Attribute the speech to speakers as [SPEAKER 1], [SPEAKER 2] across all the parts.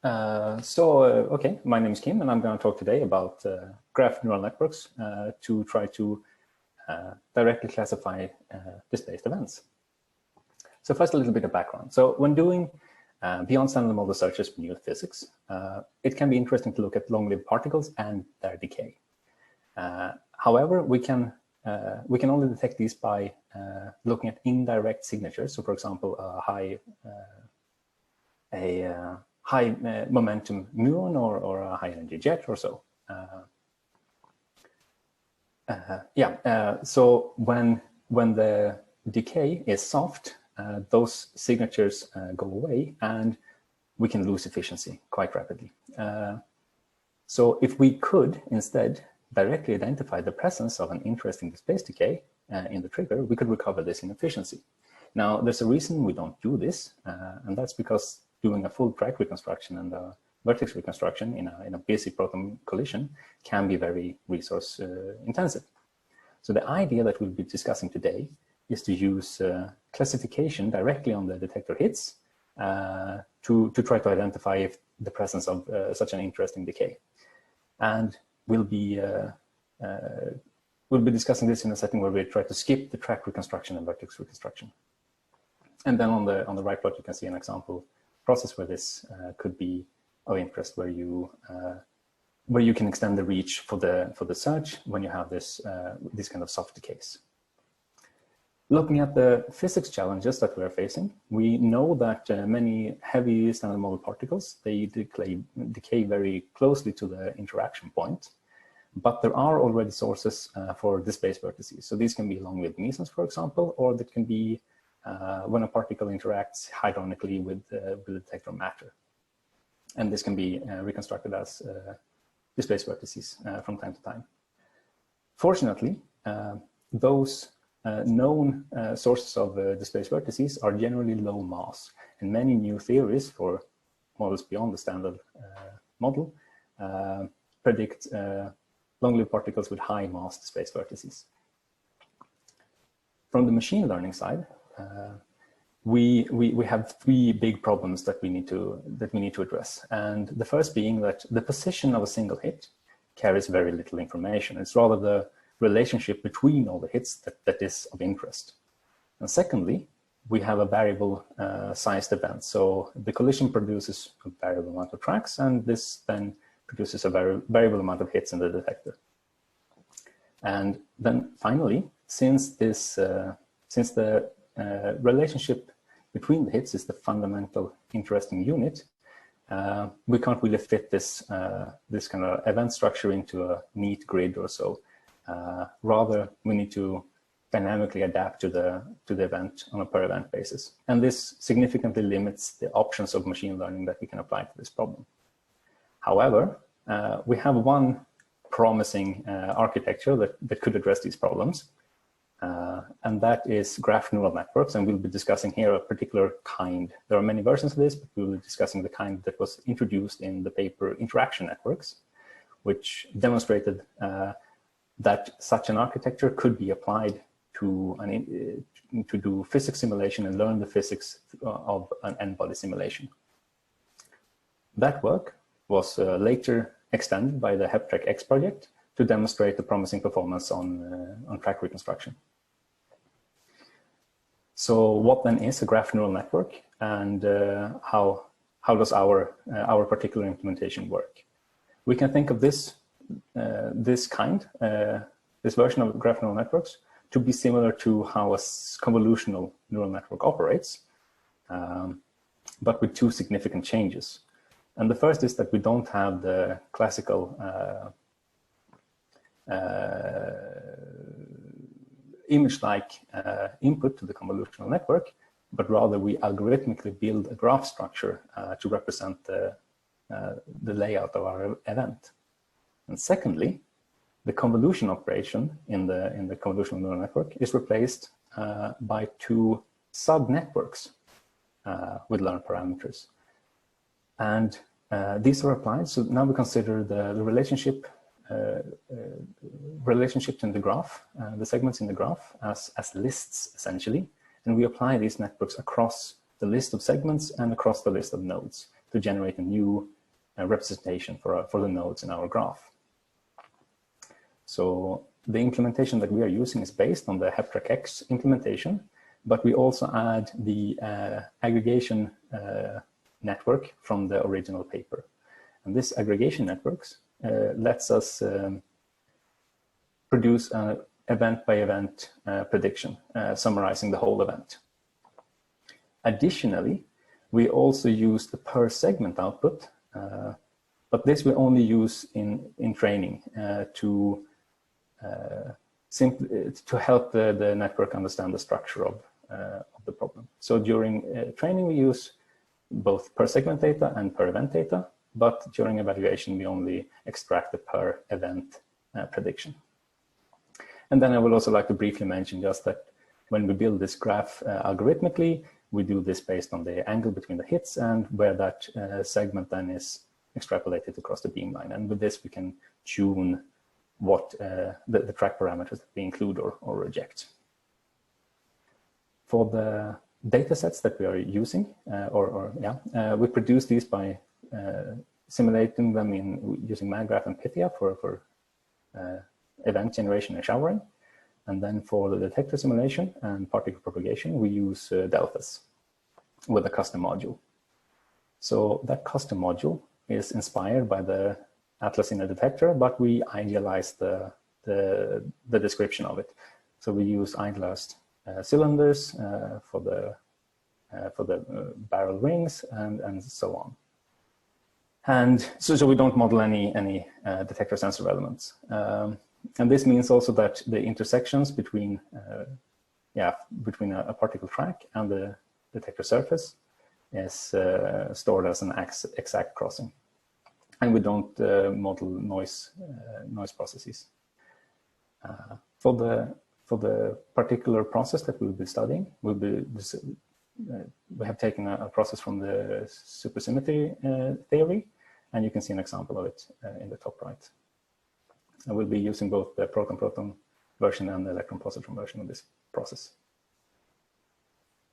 [SPEAKER 1] Okay, my name is Kim, and I'm going to talk today about graph neural networks to try to directly classify displaced events. So first, a little bit of background. So when doing beyond standard model searches for new physics, it can be interesting to look at long-lived particles and their decay. However, we can only detect these by looking at indirect signatures. So, for example, a high momentum muon or a high energy jet or so. So when the decay is soft, those signatures go away and we can lose efficiency quite rapidly. So if we could instead directly identify the presence of an interesting displaced decay in the trigger, we could recover this in efficiency. Now, there's a reason we don't do this, and that's because doing a full track reconstruction and a vertex reconstruction in a basic proton collision can be very resource intensive. So the idea that we'll be discussing today is to use classification directly on the detector hits to try to identify if the presence of such an interesting decay. And we'll be discussing this in a setting where we try to skip the track reconstruction and vertex reconstruction. And then on the right plot, you can see an example process where this could be of interest, where you can extend the reach for the search when you have this kind of soft decays. Looking at the physics challenges that we are facing, we know that many heavy standard model particles, they decay very closely to the interaction point, but there are already sources for displaced vertices. So these can be long-lived mesons, for example, or that can be when a particle interacts hadronically with the detector matter. And this can be reconstructed as displaced vertices from time to time. Fortunately, those known sources of displaced vertices are generally low mass, and many new theories for models beyond the standard model predict long-lived particles with high mass displaced vertices. From the machine learning side, we have three big problems that we need to address, and the first being that the position of a single hit carries very little information. It's rather the relationship between all the hits that is of interest. And secondly, we have a variable sized event. So the collision produces a variable amount of tracks, and this then produces a variable amount of hits in the detector. And then finally, since the relationship between the hits is the fundamental interesting unit, we can't really fit this kind of event structure into a neat grid or so. Rather, we need to dynamically adapt to the event on a per event basis. And this significantly limits the options of machine learning that we can apply to this problem. However, we have one promising architecture that could address these problems. And that is graph neural networks, and we'll be discussing here a particular kind. There are many versions of this, but we'll be discussing the kind that was introduced in the paper Interaction Networks, which demonstrated that such an architecture could be applied to do physics simulation and learn the physics of an n-body simulation. That work was later extended by the HepTrack-X project to demonstrate the promising performance on track reconstruction. So what then is a graph neural network, and how does our particular implementation work? We can think of this this version of graph neural networks to be similar to how a convolutional neural network operates, but with two significant changes. And the first is that we don't have the classical image-like input to the convolutional network, but rather we algorithmically build a graph structure to represent the layout of our event. And secondly, the convolution operation in the convolutional neural network is replaced by two sub-networks with learned parameters. And these are applied. So now we consider the relationships in the graph, the segments in the graph as lists, essentially. And we apply these networks across the list of segments and across the list of nodes to generate a new representation for the nodes in our graph. So the implementation that we are using is based on the HepTrack-X implementation, but we also add the aggregation network from the original paper. And this aggregation networks lets us produce an event-by-event prediction, summarizing the whole event. Additionally, we also use the per segment output, but this we only use in training to help the network understand the structure of the problem. So during training, we use both per segment data and per event data, but during evaluation, we only extract the per event prediction. And then I would also like to briefly mention just that when we build this graph algorithmically, we do this based on the angle between the hits and where that segment then is extrapolated across the beamline. And with this, we can tune what the track parameters that we include or reject. For the data sets that we are using, we produce these by simulating them using MagGraph and Pythia for event generation and showering. And then for the detector simulation and particle propagation, we use deltas with a custom module. So that custom module is inspired by the Atlas in a detector, but we idealize the description of it. So we use eyeglassed cylinders for the barrel rings and so on. And so we don't model any detector sensor elements. And this means also that the intersections between a particle track and the detector surface is stored as an exact crossing. And we don't model noise processes. For the particular process that we'll be studying, we have taken a process from the supersymmetry theory, and you can see an example of it in the top right. I will be using both the proton-proton version and the electron-positron version of this process.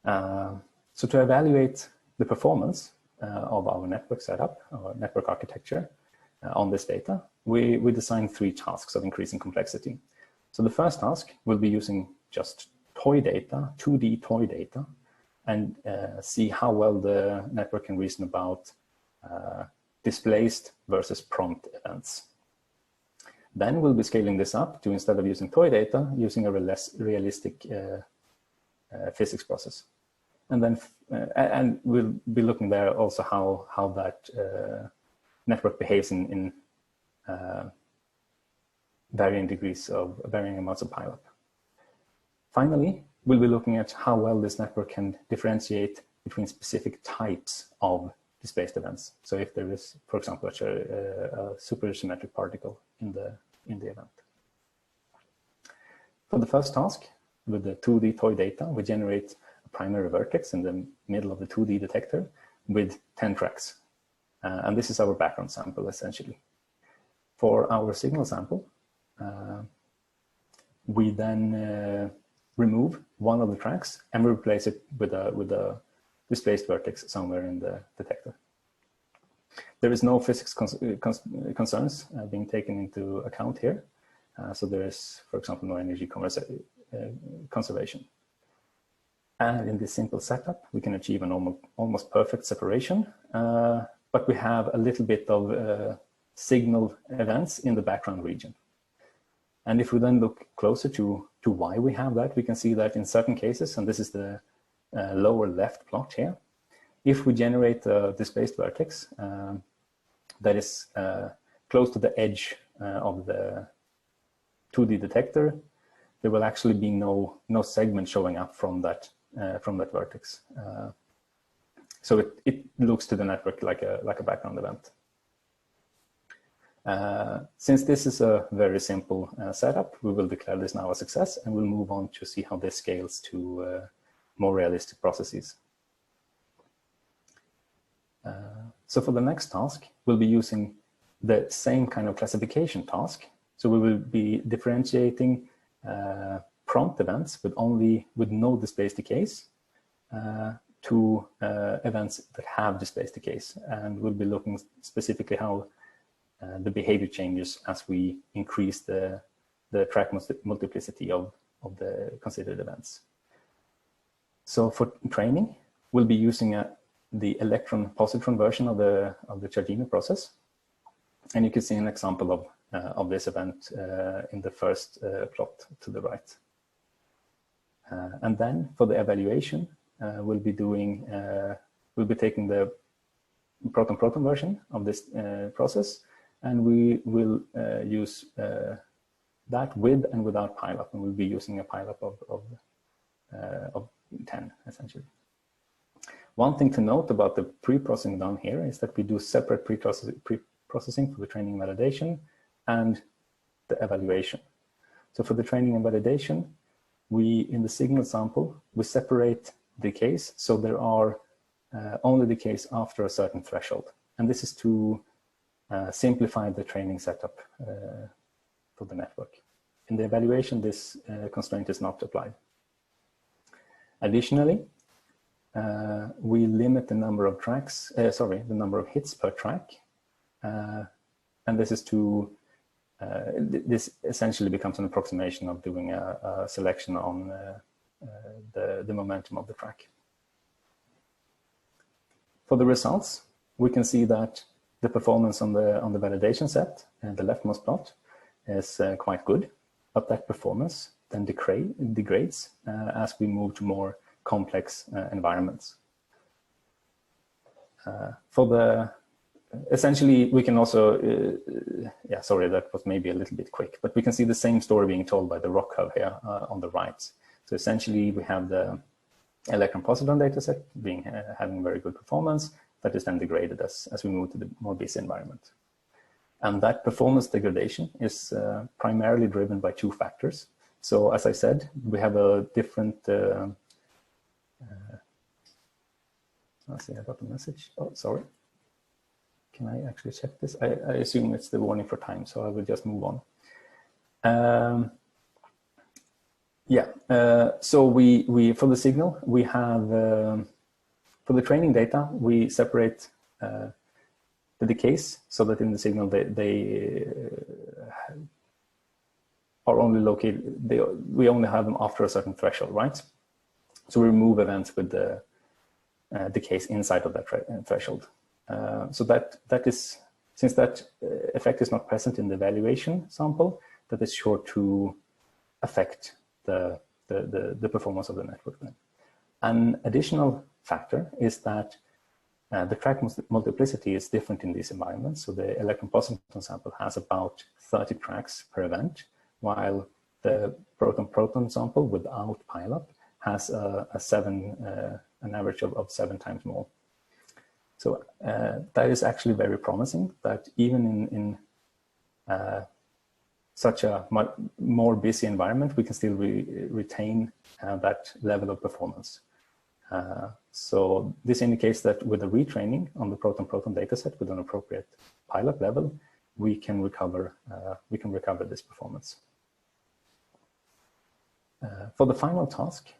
[SPEAKER 1] So to evaluate the performance of our network setup, our network architecture on this data, we designed 3 tasks of increasing complexity. So the first task will be using just toy data, 2D toy data, and see how well the network can reason about displaced versus prompt events. Then we'll be scaling this up to, instead of using toy data, using a realistic physics process. And then and we'll be looking there also how that network behaves in varying amounts of pileup. Finally, we'll be looking at how well this network can differentiate between specific types of displaced events. So if there is, for example, a supersymmetric particle in the event. For the first task, with the 2D toy data, we generate a primary vertex in the middle of the 2D detector with 10 tracks. And this is our background sample, essentially. For our signal sample, we then remove one of the tracks and replace it with a displaced vertex somewhere in the detector. There is no physics concerns being taken into account here. So there is, for example, no energy conservation. And in this simple setup, we can achieve an almost perfect separation, but we have a little bit of signal events in the background region. And if we then look closer to why we have that, we can see that in certain cases, and this is the lower left plot here, if we generate a displaced vertex that is close to the edge of the 2D detector, there will actually be no segment showing up from that vertex. So it looks to the network like a background event. Since this is a very simple setup, we will declare this now a success, and we'll move on to see how this scales to more realistic processes. So for the next task, we'll be using the same kind of classification task. So we will be differentiating prompt events with no displaced decays to events that have displaced the case, and we'll be looking specifically how the behavior changes as we increase the track multiplicity of the considered events. So for training, we'll be using the electron-positron version of the Ciardini process, and you can see an example of this event in the first plot to the right. And then for the evaluation, we'll be taking the proton-proton version of this process, and we will use that with and without pileup, and we'll be using a pileup of 10 essentially. One thing to note about the pre-processing down here is that we do separate pre-processing for the training and validation and the evaluation. So for the training and validation, in the signal sample, we separate decays, so there are only decays after a certain threshold. And this is to simplify the training setup for the network. In the evaluation, this constraint is not applied. Additionally, we limit the number of tracks, the number of hits per track. And this is this essentially becomes an approximation of doing a selection on the momentum of the track. For the results, we can see that the performance on the validation set, the leftmost plot, is quite good, but that performance then degrades as we move to more complex environments. Essentially, we can also, sorry, that was maybe a little bit quick, but we can see the same story being told by the rock curve here on the right. So essentially, we have the electron-positron dataset having very good performance that is then degraded as we move to the more busy environment. And that performance degradation is primarily driven by two factors. So as I said, we have a different, let's see, I got a message. Oh, sorry. Can I actually check this? I assume it's the warning for time, so I will just move on. So we for the signal, we have, for the training data, we separate the decays so that in the signal they are only located, we only have them after a certain threshold, right? So we remove events with the decays inside of that threshold. So that is, since that effect is not present in the evaluation sample, that is sure to affect the performance of the network then. An additional factor is that the track multiplicity is different in these environments. So the electron-positron sample has about 30 tracks per event, while the proton-proton sample without pileup has an average of 7 times more. So that is actually very promising, that even in such a more busy environment, we can still retain that level of performance. So this indicates that with the retraining on the proton-proton dataset with an appropriate pileup level, we can recover this performance. For the final task,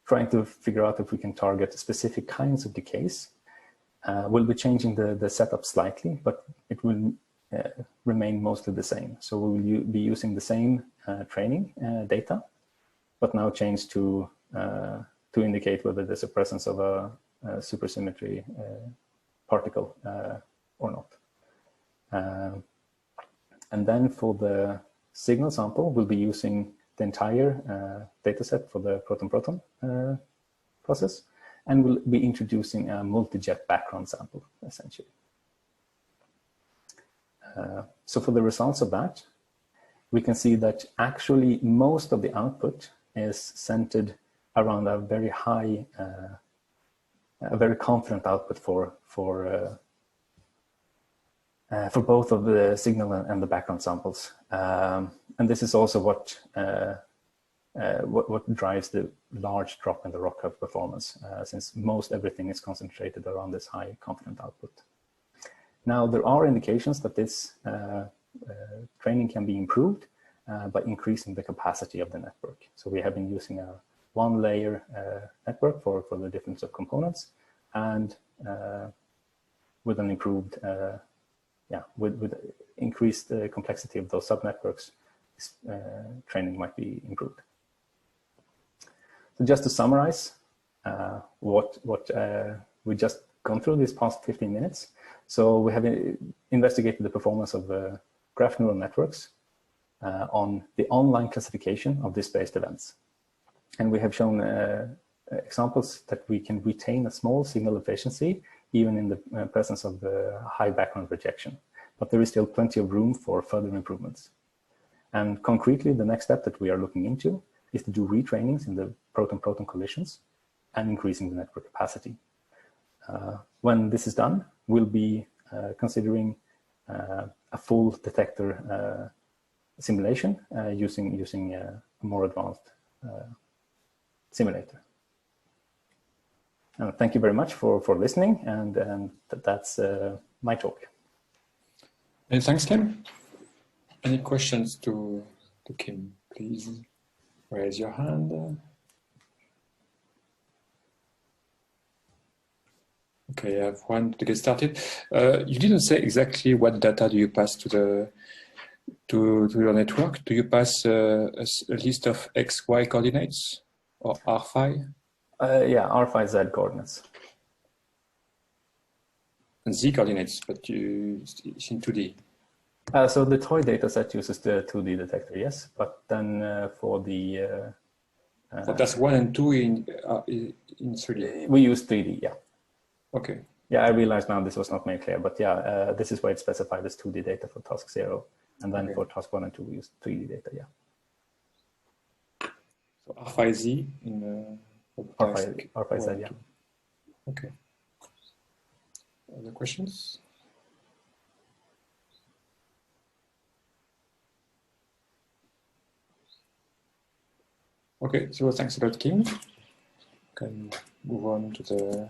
[SPEAKER 1] trying to figure out if we can target specific kinds of decays, we'll be changing the setup slightly, but it will remain mostly the same. So we will be using the same training data, but now changed to indicate whether there's a presence of a supersymmetry particle or not. And then for the signal sample, we'll be using the entire dataset for the proton-proton process, and we'll be introducing a multi-jet background sample, essentially. So for the results of that, we can see that actually most of the output is centered around a very high, a very confident output for both of the signal and the background samples. And this is also what drives the large drop in the rock curve performance, since most everything is concentrated around this high confident output. Now, there are indications that this training can be improved by increasing the capacity of the network. So we have been using one layer network for the different subcomponents, and with an improved, with increased complexity of those subnetworks, training might be improved. So just to summarize what we just gone through these past 15 minutes. So we have investigated the performance of graph neural networks on the online classification of displaced events. And we have shown examples that we can retain a small signal efficiency even in the presence of high background rejection. But there is still plenty of room for further improvements. And concretely, the next step that we are looking into is to do retrainings in the proton-proton collisions and increasing the network capacity. When this is done, we'll be considering a full detector simulation using a more advanced simulator. Thank you very much for listening, and that's my talk.
[SPEAKER 2] Many thanks, Kim. Any questions to Kim? Please raise your hand. Okay, I have one to get started. You didn't say exactly what data do you pass to your network. Do you pass a list of X, Y coordinates or R5?
[SPEAKER 1] Yeah, R5 Z coordinates.
[SPEAKER 2] And Z coordinates, but it's in 2D.
[SPEAKER 1] So the toy dataset uses the 2D detector, yes, but then for the
[SPEAKER 2] but that's 1 and 2 in 3D.
[SPEAKER 1] We use 3D, yeah.
[SPEAKER 2] Okay.
[SPEAKER 1] Yeah, I realize now this was not made clear, but yeah, this is why it's specified as 2D data for task 0, and then for task 1 and 2 we use 3D data, yeah.
[SPEAKER 2] So R5Z in
[SPEAKER 1] R5Z, yeah.
[SPEAKER 2] Okay. Other questions? Okay, so thanks a lot, Kim. Can move on to the